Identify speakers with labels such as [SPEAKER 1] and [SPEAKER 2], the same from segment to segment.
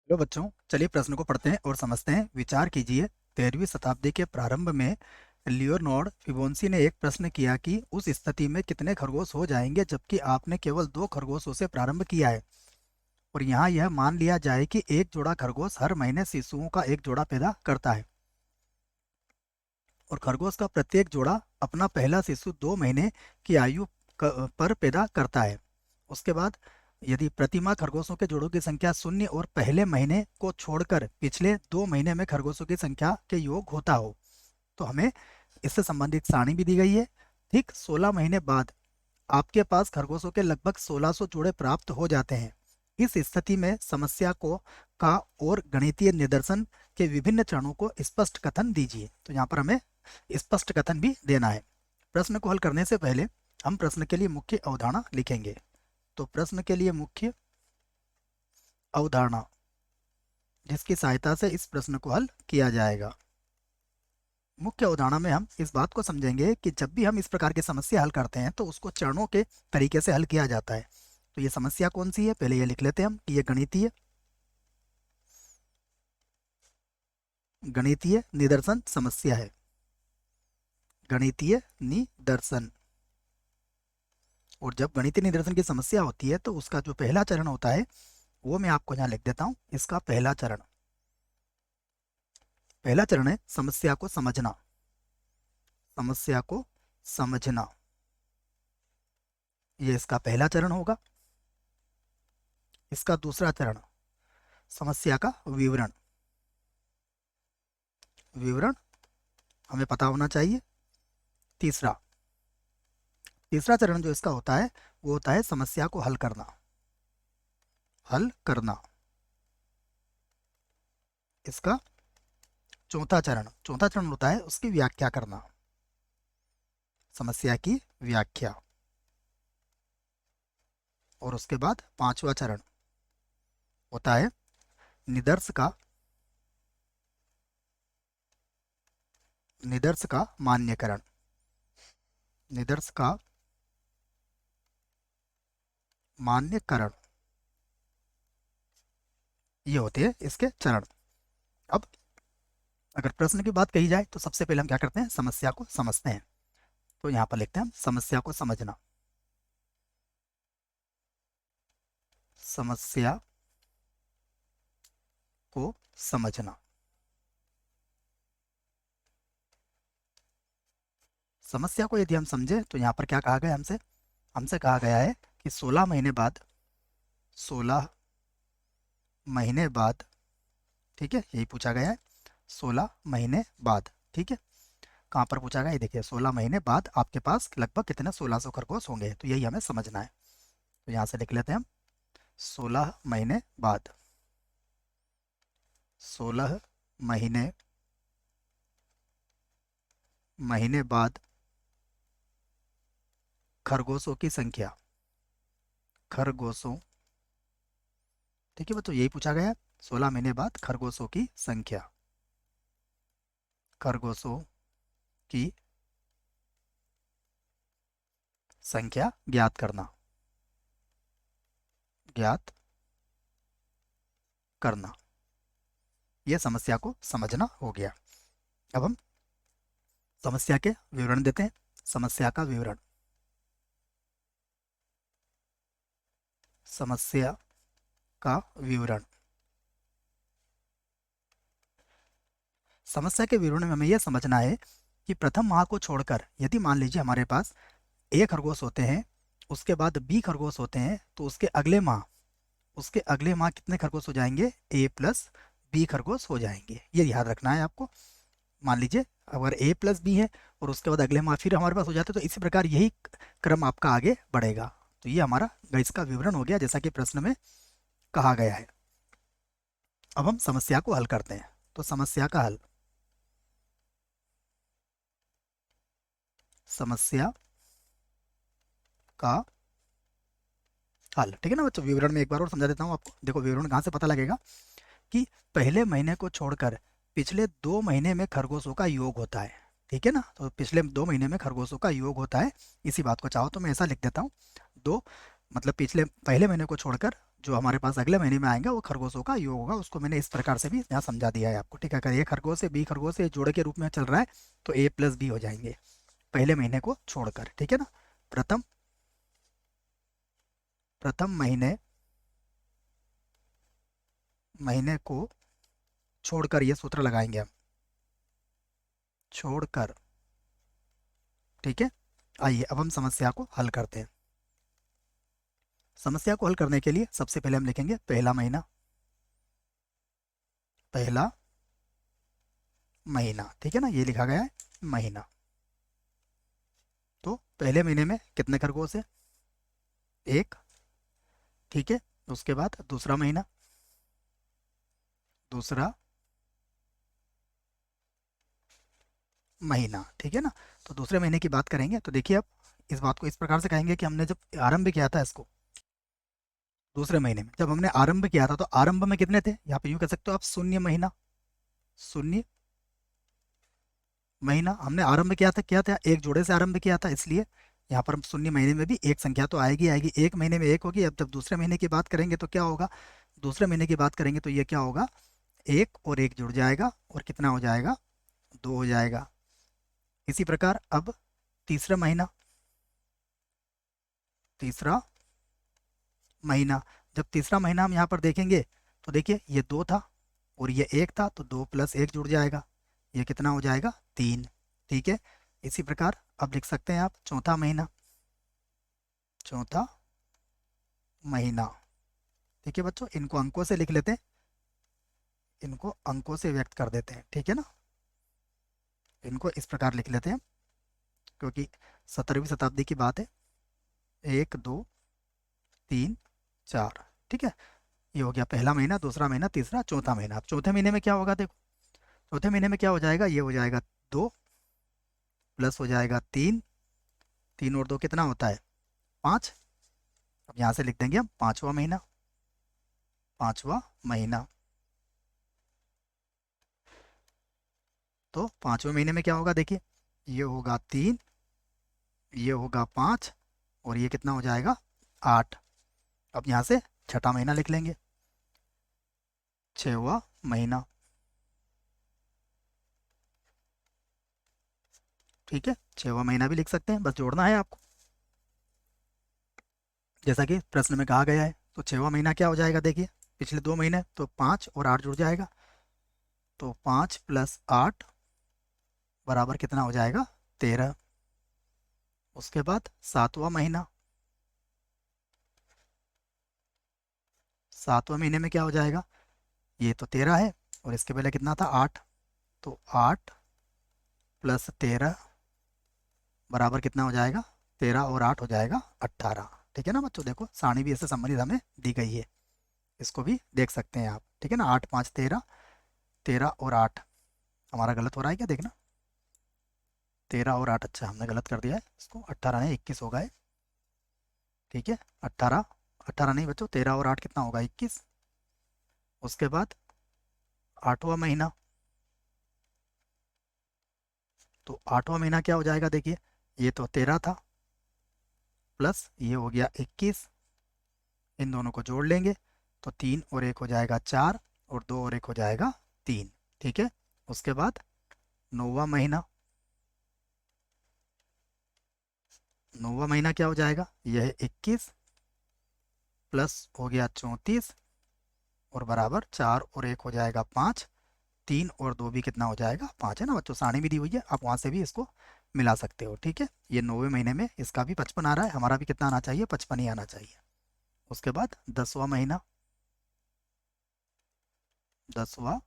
[SPEAKER 1] Hello बच्चों, चलिए प्रश्न को पढ़ते हैं और समझते हैं। विचार कीजिए, 13वीं शताब्दी के प्रारंभ में लियोनार्ड फिबोंसी ने एक प्रश्न किया कि उस स्थिति में कितने खरगोश हो जाएंगे जबकि आपने केवल 2 खरगोशों से प्रारंभ किया है। और यहाँ यह मान लिया जाए कि एक जोड़ा खरगोश हर महीने शिशुओं का एक जोड़ा पैदा करता है और खरगोश का प्रत्येक जोड़ा अपना पहला शिशु 2 महीने की आयु पर पैदा करता है। उसके बाद यदि प्रतिमाह खरगोशों के जोड़ों की संख्या शून्य और पहले महीने को छोड़कर पिछले 2 महीने में खरगोशों की संख्या के योग होता हो तो हमें इससे संबंधित सारणी भी दी गई है। ठीक 16 महीने बाद आपके पास खरगोशों के लगभग 1600 जोड़े प्राप्त हो जाते हैं। इस स्थिति में समस्या को का और गणितीय निदर्शन के विभिन्न चरणों को स्पष्ट कथन दीजिए। तो यहाँ पर हमें स्पष्ट कथन भी देना है। प्रश्न को हल करने से पहले हम प्रश्न के लिए मुख्य अवधारणा लिखेंगे। तो प्रश्न के लिए मुख्य अवधारणा जिसकी सहायता से इस प्रश्न को हल किया जाएगा। मुख्य अवधारणा में हम इस बात को समझेंगे कि जब भी हम इस प्रकार की समस्या हल करते हैं तो उसको चरणों के तरीके से हल किया जाता है। तो ये समस्या कौन सी है, पहले ये लिख लेते हैं हम कि ये गणितीय निदर्शन समस्या है। गणितीय निदर्शन। और जब गणितीय निदर्शन की समस्या होती है तो उसका जो पहला चरण होता है वो मैं आपको यहाँ लिख देता हूँ। इसका पहला चरण है समस्या को समझना। समस्या को समझना, ये इसका पहला चरण होगा। इसका दूसरा चरण समस्या का विवरण। विवरण हमें पता होना चाहिए। तीसरा तीसरा चरण जो इसका होता है वो होता है समस्या को हल करना। हल करना। इसका चौथा चरण होता है उसकी व्याख्या करना। समस्या की व्याख्या। और उसके बाद पांचवा चरण होता है निदर्श का मान्यकरण। निदर्श का मान्यकरण, ये होते हैं इसके चरण। अब अगर प्रश्न की बात कही जाए तो सबसे पहले हम क्या करते हैं, समस्या को समझते हैं। तो यहां पर लिखते हैं हम समस्या को समझना। समस्या को समझना। समस्या को यदि हम समझे तो यहाँ पर क्या कहा गया हमसे, हमसे कहा गया है कि 16 महीने बाद, 16 महीने बाद, ठीक है, यही पूछा गया है 16 महीने बाद। ठीक है, कहाँ पर पूछा गया ये देखिए, 16 महीने बाद आपके पास लगभग कितने 1600 खरगोश होंगे। तो यही हमें समझना है। तो यहाँ से लिख लेते हैं हम 16 महीने बाद। 16 महीने महीने बाद खरगोशों की संख्या। खरगोशों, ठीक है बच्चों, यही पूछा गया है 16 महीने बाद खरगोशों की संख्या। खरगोशों की संख्या ज्ञात करना। ज्ञात करना, यह समस्या को समझना हो गया। अब हम समस्या के विवरण देते हैं। समस्या का विवरण। समस्या का विवरण। समस्या के विवरण में हमें यह समझना है कि प्रथम माह को छोड़कर यदि मान लीजिए हमारे पास ए खरगोश होते हैं, उसके बाद बी खरगोश होते हैं, तो उसके अगले माह कितने खरगोश हो जाएंगे, ए प्लस बी खरगोश हो जाएंगे। ये याद रखना है आपको। मान लीजिए अगर ए प्लस बी है और उसके बाद अगले माह फिर हमारे पास हो जाते हैं, तो इसी प्रकार यही क्रम आपका आगे बढ़ेगा। तो ये हमारा गणित का विवरण हो गया जैसा कि प्रश्न में कहा गया है। अब हम समस्या को हल करते हैं। तो समस्या का हल। समस्या का हल, ठीक है ना बच्चों। विवरण में एक बार और समझा देता हूँ आपको। देखो विवरण कहाँ से पता लगेगा कि पहले महीने को छोड़कर पिछले 2 महीने में खरगोशों का योग होता है। ठीक है ना, तो पिछले 2 महीने में खरगोशों का योग होता है। इसी बात को चाहो तो मैं ऐसा लिख देता हूँ, दो मतलब पिछले पहले महीने को छोड़कर जो हमारे पास अगले महीने में आएंगे वो खरगोशों का योग होगा। उसको मैंने इस प्रकार से भी यहाँ समझा दिया है आपको, ठीक है। अगर ए खरगोश है बी खरगोश है जोड़े के रूप में चल रहा है तो ए प्लस बी हो जाएंगे पहले महीने को छोड़कर, ठीक है ना। प्रथम प्रथम महीने महीने को छोड़कर ये सूत्र लगाएंगे हम, छोड़कर, ठीक है। आइए अब हम समस्या को हल करते हैं। समस्या को हल करने के लिए सबसे पहले हम लिखेंगे पहला महीना, पहला महीना, ठीक है ना, ये लिखा गया है महीना। तो पहले महीने में कितने खरगोश है, एक, ठीक है। उसके बाद दूसरा महीना, दूसरा महीना, ठीक है ना। तो दूसरे महीने की बात करेंगे तो देखिए अब इस बात को इस प्रकार से कहेंगे कि हमने जब आरंभ किया था इसको, दूसरे महीने में जब हमने आरंभ किया था तो आरंभ में कितने थे, यहाँ पे यूं कह सकते हो आप शून्य महीना, शून्य महीना हमने आरंभ किया था एक जोड़े से आरंभ किया था, इसलिए यहाँ पर हम शून्य महीने में भी एक संख्या तो आएगी आएगी, एक महीने में एक होगी। अब जब दूसरे महीने की बात करेंगे तो क्या होगा, दूसरे महीने की बात करेंगे तो ये क्या होगा, एक और एक जुड़ जाएगा और कितना हो जाएगा, दो हो जाएगा। इसी प्रकार अब तीसरा महीना, तीसरा महीना, जब तीसरा महीना हम यहाँ पर देखेंगे तो देखिए ये दो था और ये एक था तो दो प्लस एक जुड़ जाएगा, ये कितना हो जाएगा, तीन, ठीक है। इसी प्रकार अब लिख सकते हैं आप चौथा महीना, चौथा महीना, ठीक है बच्चों। इनको अंकों से लिख लेते हैं, इनको अंकों से व्यक्त कर देते हैं, ठीक है ना। इनको इस प्रकार लिख लेते हैं क्योंकि 17वीं शताब्दी की बात है, एक दो तीन चार, ठीक है। ये हो गया पहला महीना, दूसरा महीना, तीसरा, चौथा महीना। अब चौथे महीने में क्या होगा देखो, चौथे महीने में क्या हो जाएगा, ये हो जाएगा दो प्लस हो जाएगा तीन, तीन और दो कितना होता है, पाँच। अब यहाँ से लिख देंगे हम पांचवा महीना, पांचवा महीना। तो पांचवें महीने में क्या होगा देखिए, ये होगा तीन, ये होगा पाँच और ये कितना हो जाएगा, आठ। अब यहाँ से छठा महीना लिख लेंगे, छठवां महीना, ठीक है। छठवां महीना भी लिख सकते हैं, बस जोड़ना है आपको जैसा कि प्रश्न में कहा गया है। तो छठवां महीना क्या हो जाएगा देखिए, पिछले दो महीने तो पाँच और आठ जुड़ जाएगा, तो पाँच प्लस आठ बराबर कितना हो जाएगा, 13। उसके बाद सातवां महीना, सातवें महीने में क्या हो जाएगा, ये तो 13 है और इसके पहले कितना था, आठ, तो आठ प्लस 13 बराबर कितना हो जाएगा, 13 और आठ हो जाएगा 18, ठीक है ना बच्चों। देखो सारणी भी इससे संबंधित हमें दी गई है, इसको भी देख सकते हैं आप, ठीक है ना। आठ पाँच 13, 13 और आठ हमारा गलत हो रहा है क्या, देखना 13 और आठ, अच्छा हमने गलत कर दिया है इसको, 18 नहीं 21 होगा ये, ठीक है। 18, 18 नहीं बच्चों, 13 और आठ कितना होगा, 21। उसके बाद आठवां महीना, तो आठवां महीना क्या हो जाएगा देखिए, ये तो 13 था प्लस ये हो गया 21, इन दोनों को जोड़ लेंगे तो तीन और एक हो जाएगा चार और दो और एक हो जाएगा तीन, ठीक है। उसके बाद नौवां महीना, नौवां महीना क्या हो जाएगा, यह है 21 प्लस हो गया 34 और बराबर चार और एक हो जाएगा पाँच, तीन और दो भी कितना हो जाएगा, पाँच, है ना बच्चों। सारणी भी दी हुई है, आप वहाँ से भी इसको मिला सकते हो, ठीक है। ये नौवें महीने में इसका भी 55 आ रहा है, हमारा भी कितना आना चाहिए, 55 ही आना चाहिए। उसके बाद दसवां महीना, दसवां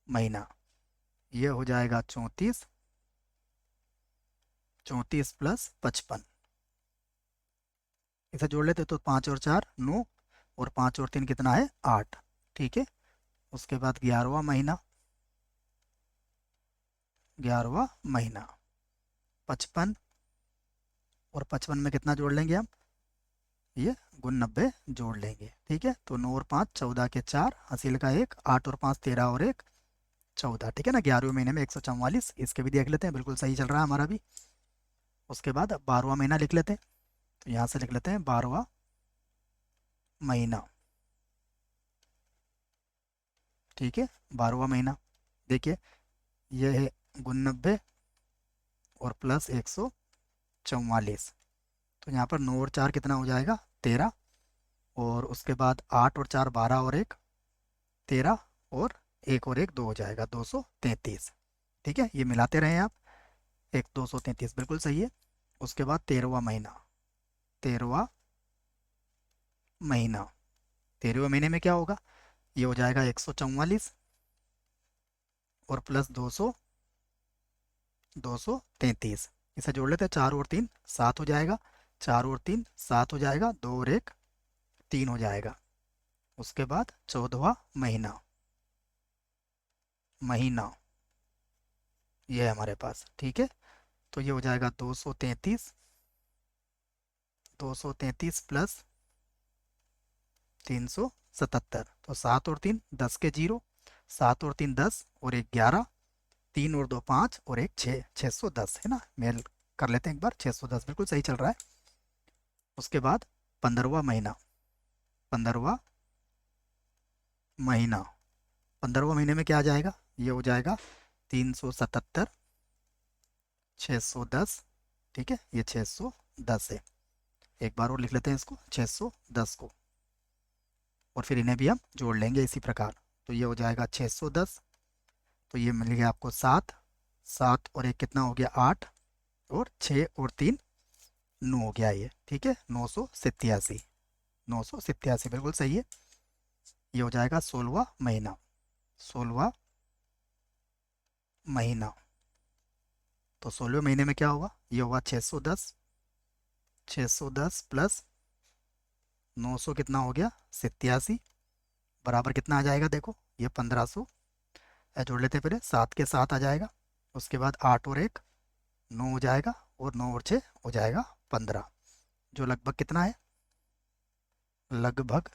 [SPEAKER 1] महीना, ये हो जाएगा 34, 34 प्लस 55, इसे जोड़ लेते तो पाँच और चार 9 और पाँच और तीन कितना है, 8, ठीक है। उसके बाद 11वां महीना, 11वां महीना, 55 और 55 में कितना जोड़ लेंगे हम, ये गुण 90 जोड़ लेंगे, ठीक है। तो 9 और 5 14 के 4, हासिल का 1, 8 और 5 13 और 1 14, ठीक है ना। 11वें महीने में 144, इसके भी देख लेते हैं, बिल्कुल सही चल रहा है हमारा भी। उसके बाद 12वां महीना लिख लेते हैं, तो यहाँ से लिख लेते हैं 12वां महीना, ठीक है, 12वां महीना। देखिए ये है 89 और प्लस 144। तो यहाँ पर 9 और 4 कितना हो जाएगा, 13। और उसके बाद 8 और 4 12 और 1 13, और 1 और 1 2 हो जाएगा 233। ठीक है, ये मिलाते रहें आप। 233 बिल्कुल सही है। उसके बाद 13वां महीना। 13वां महीना, 13वें महीने में क्या होगा, ये हो जाएगा 144 और प्लस 233। इसे जोड़ लेते हैं, 4 और 3 7 हो जाएगा, 4 और 3 7 हो जाएगा, 2 और 1 3 हो जाएगा। उसके बाद 14वां महीना, महीना ये है हमारे पास। ठीक है, तो ये हो जाएगा 233, 233 प्लस 377। तो 7 और 3 10 के जीरो, 7 और 3 10 और 1 11, 3 और 2 5 और 1 6, 610 है ना। मेल कर लेते हैं एक बार, 610 बिल्कुल सही चल रहा है। उसके बाद 15वां महीना, 15वां महीना, 15वें महीने में क्या आ जाएगा, ये हो जाएगा 377, 610। ठीक है, ये 610 है। एक बार और लिख लेते हैं इसको, 610 को, और फिर इन्हें भी हम जोड़ लेंगे इसी प्रकार। तो ये हो जाएगा 610, तो ये मिल गया आपको 7, 7 और 1 कितना हो गया 8, और 6 और 3 9 हो गया ये। ठीक है, 987, 987 बिल्कुल सही है। ये हो जाएगा 16वां महीना, 16वां महीना। तो 16वें महीने में क्या होगा, ये होगा 610, 610 प्लस 900 कितना हो गया 87, बराबर कितना आ जाएगा, देखो ये 1500। जोड़ लेते हैं, पहले 7 के 7 आ जाएगा, उसके बाद 8 और 1 9 हो जाएगा, और 9 और 6 हो जाएगा 15, जो लगभग कितना है, लगभग,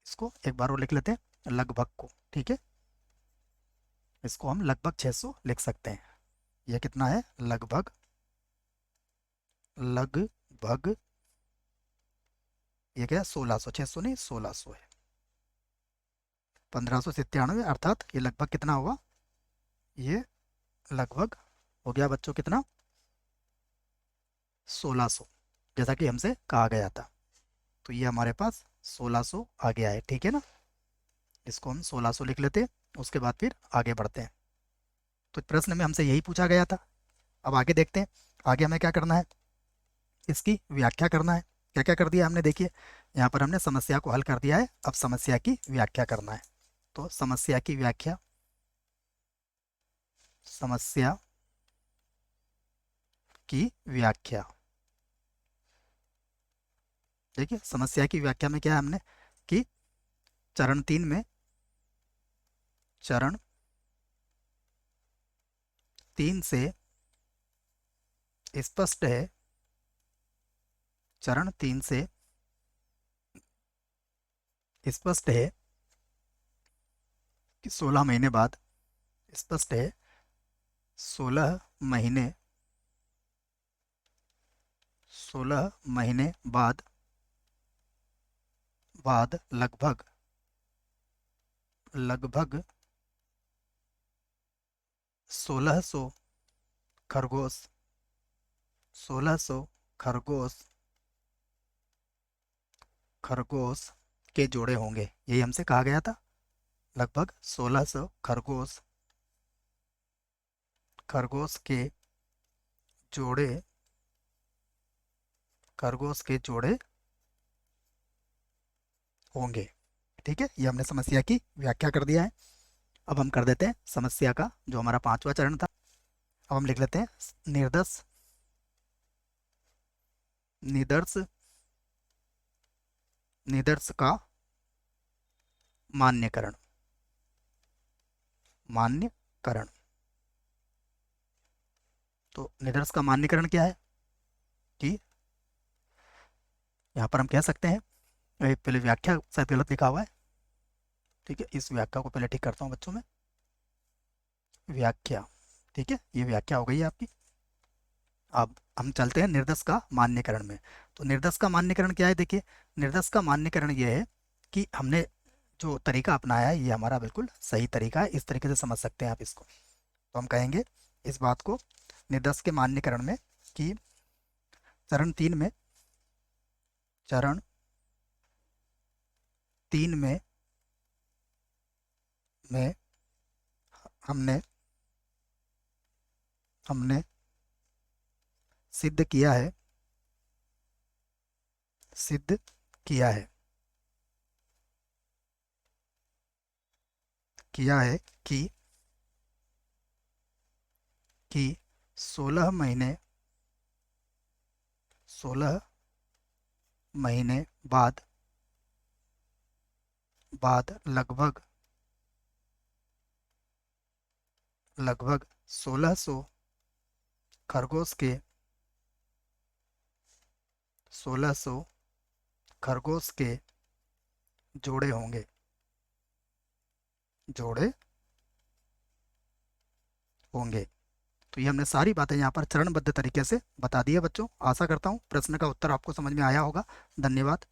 [SPEAKER 1] इसको एक बार और लिख लेते हैं लगभग को। ठीक है, इसको हम लगभग 600 लिख सकते हैं। यह कितना है, लगभग, लगभग ये क्या है 1600, 600 नहीं 1600 है, 1597, अर्थात ये लगभग कितना हुआ, ये लगभग हो गया बच्चों कितना, 1600, जैसा कि हमसे कहा गया था। तो ये हमारे पास 1600 आ गया है। ठीक है ना, इसको हम 1600 लिख लेते हैं। उसके बाद फिर आगे बढ़ते हैं। तो प्रश्न में हमसे यही पूछा गया था। अब आगे देखते हैं, आगे हमें क्या करना है, इसकी व्याख्या करना है। क्या क्या कर दिया हमने, देखिए यहाँ पर हमने समस्या को हल कर दिया है, अब समस्या की व्याख्या करना है। तो समस्या की व्याख्या, समस्या की व्याख्या, देखिए समस्या की व्याख्या में क्या है हमने, कि चरण 3 में, चरण 3 से स्पष्ट है, चरण 3 से स्पष्ट है कि 16 महीने बाद, स्पष्ट है 16 महीने, 16 महीने बाद, लगभग, लगभग 1600 खरगोश, 1600 खरगोश, खरगोश के जोड़े होंगे, यही हमसे कहा गया था। लगभग 1600 खरगोश, खरगोश के जोड़े, खरगोश के जोड़े होंगे। ठीक है, ये हमने समस्या की व्याख्या कर दिया है। अब हम कर देते हैं समस्या का जो हमारा 5वां चरण था। अब हम लिख लेते हैं निर्दश, निदर्श, निदर्श का मान्यकरण, मान्यकरण। तो निदर्श का मान्यकरण क्या है, कि यहाँ पर हम कह सकते हैं, पहले व्याख्या शायद गलत लिखा हुआ है। ठीक है, इस व्याख्या को पहले ठीक करता हूँ बच्चों में, व्याख्या। ठीक है, ये व्याख्या हो गई है आपकी। अब हम चलते हैं निर्देश का मान्यकरण में। तो निर्देश का मान्यकरण क्या है, देखिए निर्देश का मान्यकरण यह है कि हमने जो तरीका अपनाया है ये हमारा बिल्कुल सही तरीका है, इस तरीके से समझ सकते हैं आप इसको। तो हम कहेंगे इस बात को निदर्श के मान्यकरण में कि चरण तीन में चरण तीन में हमने हमने सिद्ध किया है सिद्ध किया है किया है कि 16 महीने 16 महीने बाद लगभग 1600 खरगोश के 1600 खरगोश के जोड़े होंगे तो ये हमने सारी बातें यहाँ पर चरणबद्ध तरीके से बता दी है बच्चों। आशा करता हूँ प्रश्न का उत्तर आपको समझ में आया होगा। धन्यवाद।